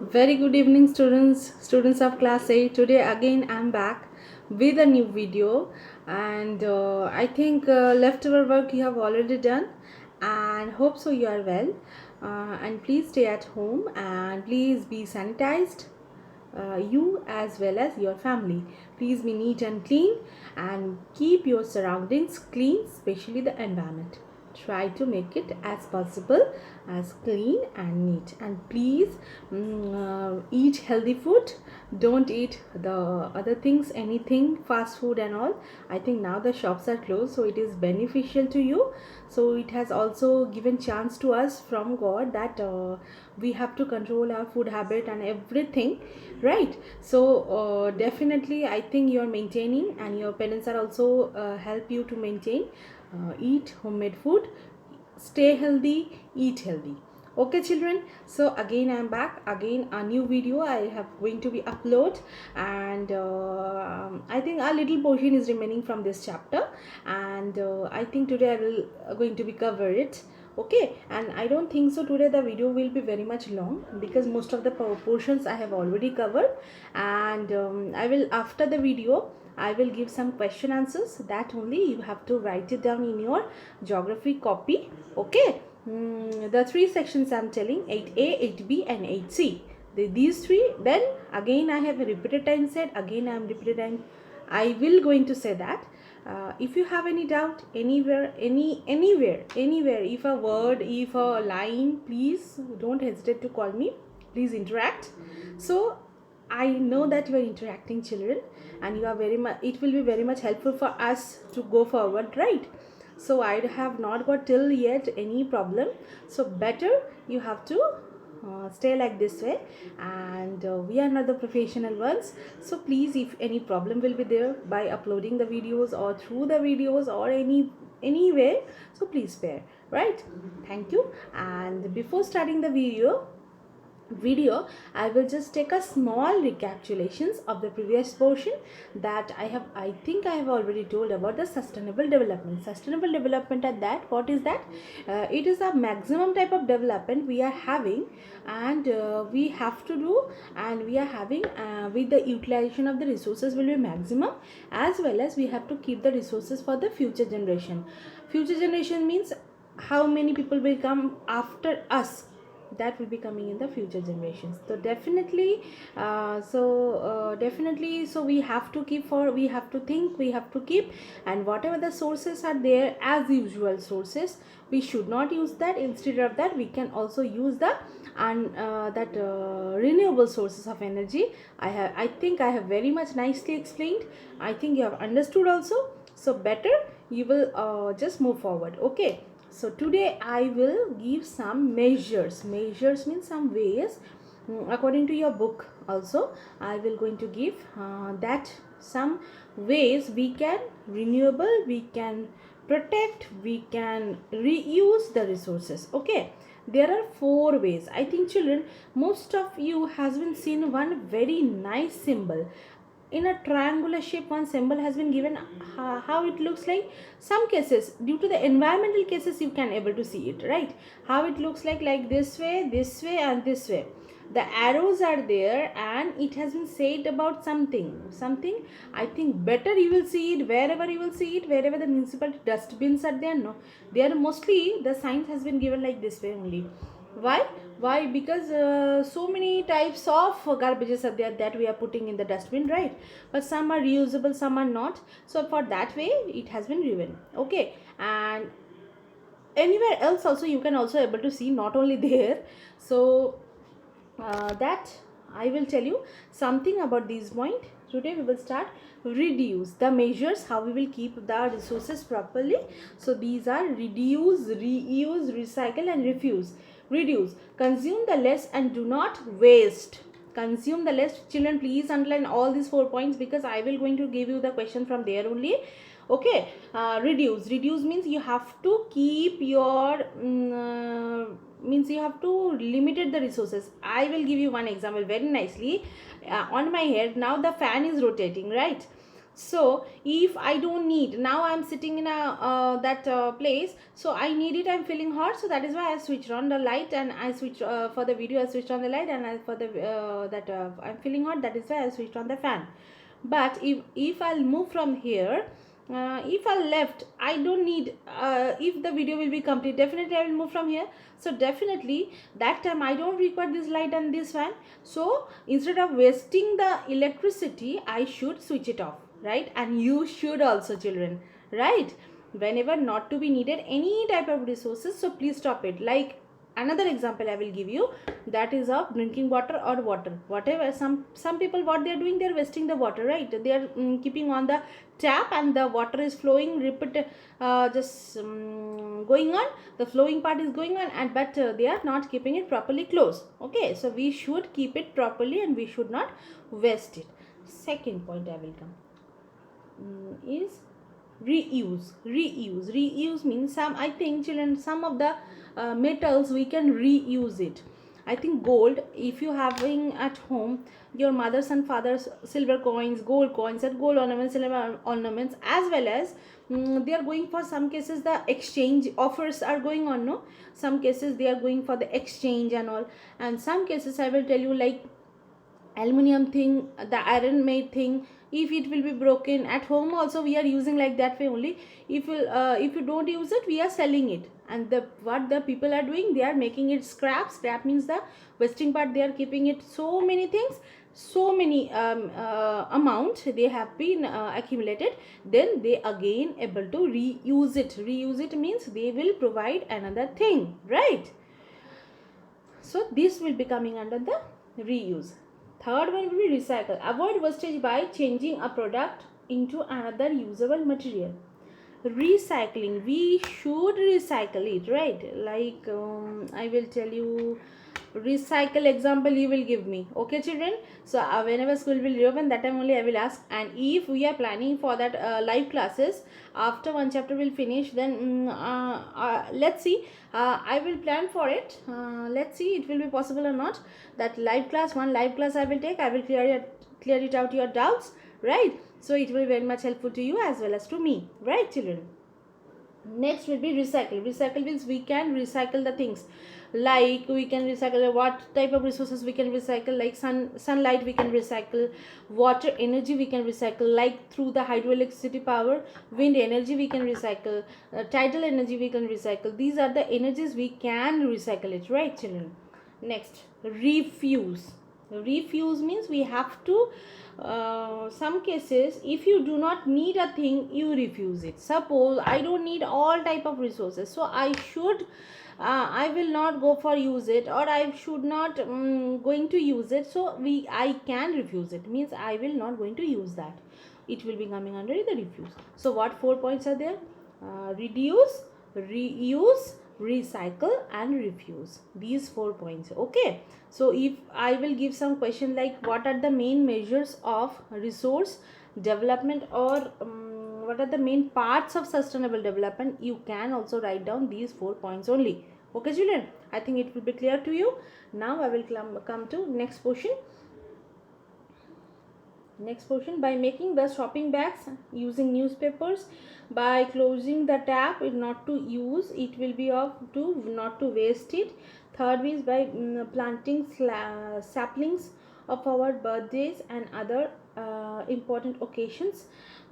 Very good evening, students of class 8. Today again I'm back with a new video, and I think leftover work you have already done, and hope so you are well. And please stay at home and please be sanitized, you as well as your family. Please be neat and clean and keep your surroundings clean, especially the environment. Try to make it as possible as clean and neat, and please eat healthy food. Don't eat the other things, anything fast food and all. I think now the shops are closed, so it is beneficial to you. So it has also given chance to us from God that we have to control our food habit and everything, right? So definitely I think you're maintaining, and your parents are also help you to maintain. Eat homemade food, stay healthy, eat healthy. Okay children, so again I'm back again a new video I have going to be upload. And I think a little portion is remaining from this chapter, and I think today I will going to be cover it. Okay, and I don't think so today the video will be very much long, because most of the portions I have already covered. And I will, after the video, I will give some question answers that only you have to write it down in your geography copy. Okay, the three sections I'm telling, 8A, 8B and 8C. These three, then again I have repeated time said, again I am repeated time I will going to say that. If you have any doubt anywhere, anywhere, if a word, if a line, please don't hesitate to call me. Please interact. So I know that you are interacting children, and you are very much, it will be very much helpful for us to go forward, right? So I have not got till yet any problem. So better you have to stay like this way. And we are not the professional ones, so please, if any problem will be there by uploading the videos or through the videos or anyway, so please bear, right? Thank you. And before starting the video, I will just take a small recapitulations of the previous portion that I think I have already told about the sustainable development. At that, what is that? It is a maximum type of development we are having, and we have to do, and we are having with the utilization of the resources will be maximum, as well as we have to keep the resources for the future generation means how many people will come after us, that will be coming in the future generations. So definitely definitely, so we have to keep, for we have to think, we have to keep, and whatever the sources are there as usual sources, we should not use that. Instead of that, we can also use the and that renewable sources of energy. I think I have very much nicely explained. I think you have understood also. So better you will just move forward. Okay, so today I will give some measures. Measures means some ways. According to your book also, I will going to give that some ways we can renewable, we can protect, we can reuse the resources. Okay, there are four ways. I think children, most of you has been seen one very nice symbol in a triangular shape. One symbol has been given. How it looks like, some cases due to the environmental cases you can able to see it, right? How it looks like this way and this way, the arrows are there, and it has been said about something. I think better you will see it wherever you will see it, wherever the municipal dustbins are there. No, they are mostly, the signs has been given like this way only. Why? Because so many types of garbages are there that we are putting in the dustbin, right? But some are reusable, some are not. So for that way it has been given. Okay, and anywhere else also you can also able to see, not only there. So that I will tell you something about this point. Today we will start reduce the measures how we will keep the resources properly. So these are reduce, reuse, recycle and refuse. Reduce, consume the less and do not waste. Consume the less. Children, please underline all these 4 points, because I will going to give you the question from there only. Okay, reduce means you have to keep your means you have to limit the resources. I will give you one example very nicely. On my head now the fan is rotating, right? So if I don't need, now I'm sitting in a that place, so I need it, I'm feeling hot, so that is why I switched on the light, and I switched for the video I switched on the light, and for the that I'm feeling hot, that is why I switched on the fan. But if I'll move from here, if I left, I don't need, if the video will be complete, definitely I will move from here. So definitely that time I don't require this light and this fan. So instead of wasting the electricity, I should switch it off, right? And you should also, children, right? Whenever not to be needed any type of resources, so please stop it. Like another example I will give you, that is of drinking water or water, whatever. Some people, what they are doing, they are wasting the water, right? They are keeping on the tap, and the water is flowing, repeat, just going on, the flowing part is going on, and but they are not keeping it properly closed. Okay, so we should keep it properly, and we should not waste it. Second point I will come is reuse means, some, I think, children, some of the metals we can reuse it. I think gold, if you having at home your mother's and father's silver coins, gold coins, and gold ornaments, silver ornaments, as well as they are going for, some cases the exchange offers are going on, no, some cases they are going for the exchange and all. And some cases I will tell you, like aluminum thing, the iron made thing, if it will be broken at home also, we are using like that way only. If you don't use it, we are selling it. And the what the people are doing, they are making it scrap means the wasting part, they are keeping it, so many things, so many amount they have been accumulated, then they again able to reuse it means they will provide another thing, right? So this will be coming under the reuse. Third one will be recycle. Avoid wastage by changing a product into another usable material. Recycling, we should recycle it, right? Like I will tell you recycle example you will give me, okay children? So whenever school will reopen, that time only I will ask. And if we are planning for that live classes, after one chapter will finish, then let's see, I will plan for it, let's see it will be possible or not. That live class, one live class I will take, I will clear it out your doubts, right? So it will be very much helpful to you as well as to me, right children? Next will be recycle means we can recycle the things, like we can recycle what type of resources we can recycle, like sunlight we can recycle, water energy we can recycle, like through the hydroelectricity power, wind energy we can recycle, tidal energy we can recycle. These are the energies we can recycle it, right children? Next, refuse means we have to, some cases if you do not need a thing, you refuse it. Suppose I don't need all type of resources, so I should I will not go for use it, or I should not going to use it, so I can refuse it, means I will not going to use that. It will be coming under the refuse. So what 4 points are there? Reduce, reuse, recycle, and refuse. These 4 points, okay? So if I will give some question like what are the main measures of resource development, or what are the main parts of sustainable development, you can also write down these 4 points only, okay children? I think it will be clear to you. Now I will come to next portion. By making the shopping bags using newspapers, by closing the tap not to use, it will be of to not to waste it. Third is by planting saplings of our birthdays and other important occasions.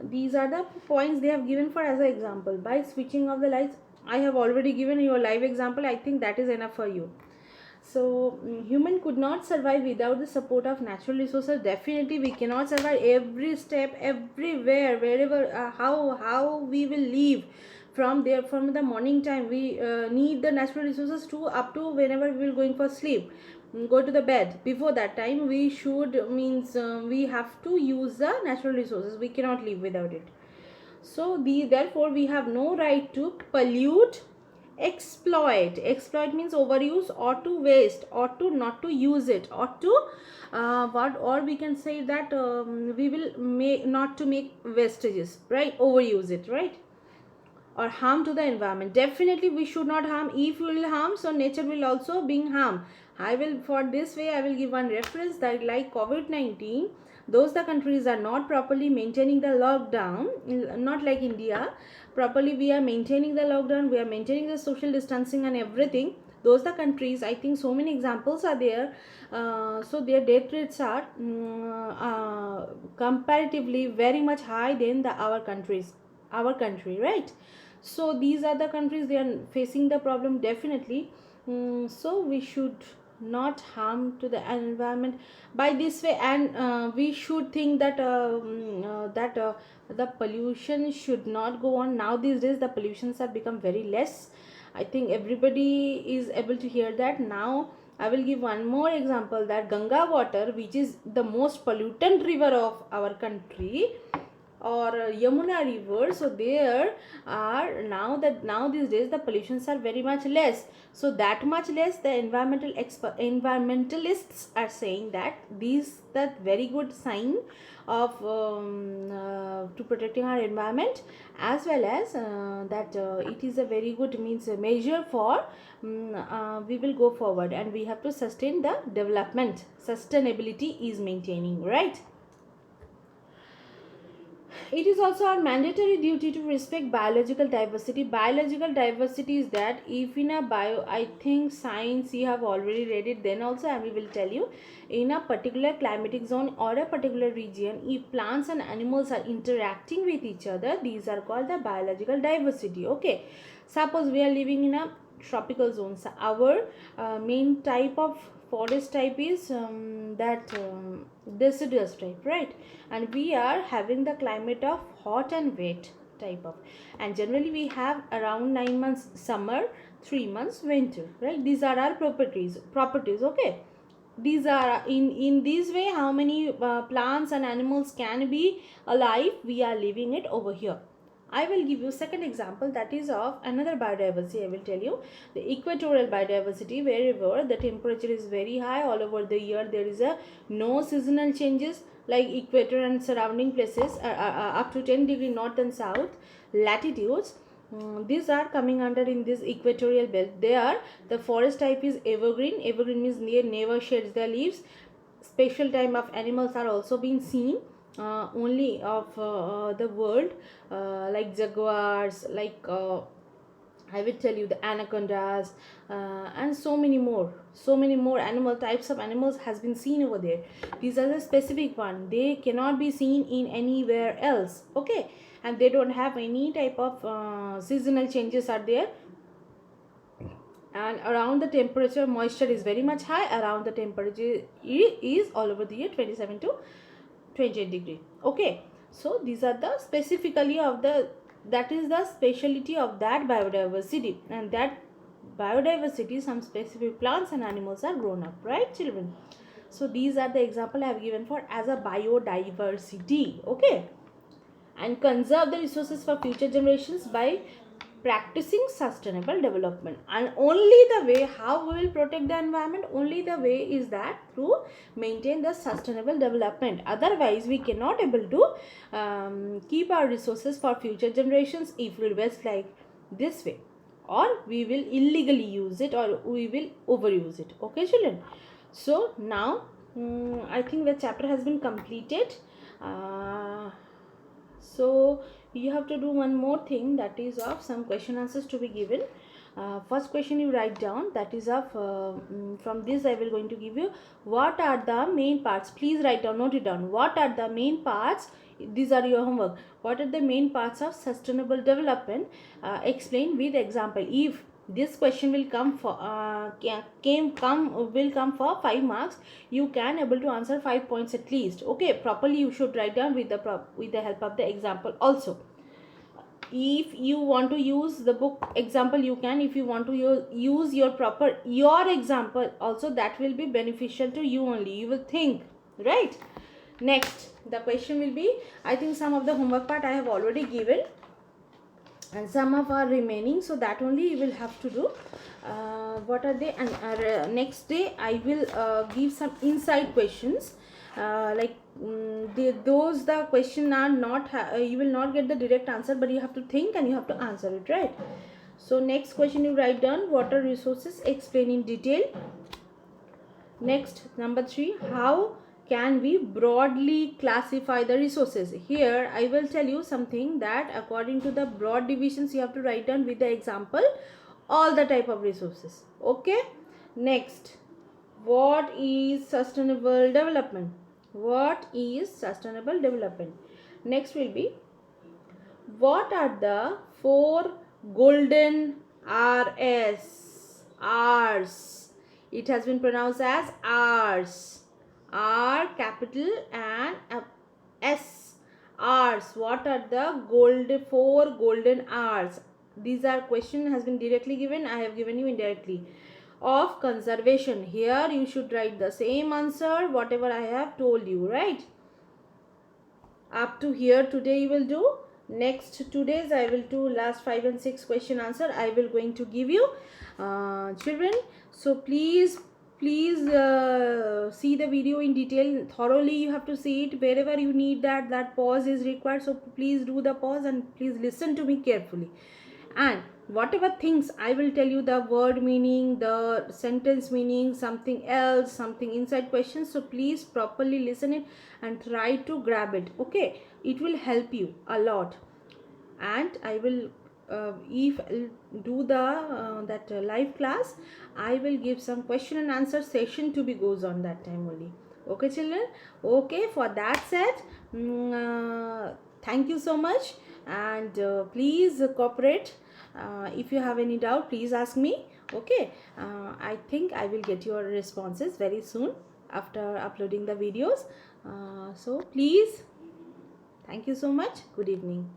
These are the points they have given for as an example. By switching off the lights, I have already given you a live example. I think that is enough for you. So human could not survive without the support of natural resources. Definitely we cannot survive every step, everywhere, wherever, how we will live from there. From the morning time we need the natural resources to up to whenever we will going for sleep, go to the bed. Before that time we should, means we have to use the natural resources, we cannot live without it. So therefore we have no right to pollute, exploit means overuse, or to waste, or to not to use it, or to or we can say that we will make not to make wastages, right? Overuse it, right? Or harm to the environment. Definitely we should not harm. If we will harm, so nature will also being harm. I will, for this way, I will give one reference that like COVID-19, those the countries are not properly maintaining the lockdown, not like India. Properly, we are maintaining the lockdown, we are maintaining the social distancing and everything. Those the countries, I think so many examples are there. So their death rates are comparatively very much high than the our country, right? So these are the countries, they are facing the problem definitely. So we should not harm to the environment by this way, and we should think that the pollution should not go on. Now these days the pollutions have become very less. I think everybody is able to hear that now. I will give one more example, that Ganga water, which is the most pollutant river of our country, or Yamuna river, so there are now these days the pollutions are very much less. So that much less, the environmentalists are saying that these that very good sign of to protecting our environment, as well as that it is a very good means a measure for we will go forward and we have to sustain the development. Sustainability is maintaining, right? It is also our mandatory duty to respect biological diversity. Biological diversity is that if in a bio, I think science you have already read it, then also I will tell you, in a particular climatic zone or a particular region, if plants and animals are interacting with each other, these are called the biological diversity. Okay, suppose we are living in a tropical zones. Our main type of forest type is deciduous type, right? And we are having the climate of hot and wet type of, and generally we have around 9 months summer, 3 months winter, right? These are our properties. Okay, these are in this way how many plants and animals can be alive, we are living it over here. I will give you second example, that is of another biodiversity. I will tell you the equatorial biodiversity, wherever the temperature is very high all over the year, there is a no seasonal changes, like equator and surrounding places up to 10 degree north and south latitudes. These are coming under in this equatorial belt. There the forest type is evergreen. Evergreen means never sheds their leaves. Special time of animals are also being seen, only of the world, like jaguars, like I will tell you the anacondas, and so many more animal types of animals has been seen over there. These are the specific one, they cannot be seen in anywhere else. Okay, and they don't have any type of seasonal changes are there. And around the temperature, moisture is very much high. Around the temperature is all over the year 27 to 28 degree. Okay, so these are the specifically of the, that is the speciality of that biodiversity, and that biodiversity, some specific plants and animals are grown up, right children? So these are the example I have given for as a biodiversity. Okay, and conserve the resources for future generations by practicing sustainable development. And only the way how we will protect the environment, only the way is that through maintain the sustainable development. Otherwise we cannot able to keep our resources for future generations if we waste like this way, or we will illegally use it, or we will overuse it. Okay children, so now I think the chapter has been completed. So you have to do one more thing, that is of some question answers to be given. First question you write down, that is of from this I will going to give you, what are the main parts, please write down, note it down, what are the main parts, these are your homework, what are the main parts of sustainable development, explain with example. If this question will come for will come for 5 marks, you can able to answer 5 points at least. Okay, properly you should write down with the help of the example also. If you want to use the book example, you can. If you want to use your example also, that will be beneficial to you only, you will think, right? Next, the question will be, I think some of the homework part I have already given and some of are remaining, so that only you will have to do. What are they? And next day I will give some inside questions, like the question are not you will not get the direct answer, but you have to think and you have to answer it, right? So next question you write down, water resources explain in detail. Next, number 3, how can we broadly classify the resources? Here I will tell you something, that according to the broad divisions you have to write down with the example all the type of resources. Okay. Next, what is sustainable development? What is sustainable development? Next will be, what are the four golden R's? R's. It has been pronounced as R's. R capital and S. R's. What are the four golden R's? These are question has been directly given. I have given you indirectly. Of conservation. Here you should write the same answer whatever I have told you, right? Up to here today you will do. Next 2 days I will do last 5 and 6 question answer I will going to give you, children. So please see the video in detail thoroughly. You have to see it. Wherever you need that pause is required, so please do the pause and please listen to me carefully. And whatever things I will tell you, the word meaning, the sentence meaning, something else, something inside questions, so please properly listen it and try to grab it. Okay, it will help you a lot. And I will if do the live class, I will give some question and answer session to be goes on that time only. Okay children. Okay, for that said, thank you so much, and please cooperate. If you have any doubt, please ask me. Okay, I think I will get your responses very soon after uploading the videos. So please, thank you so much. Good evening.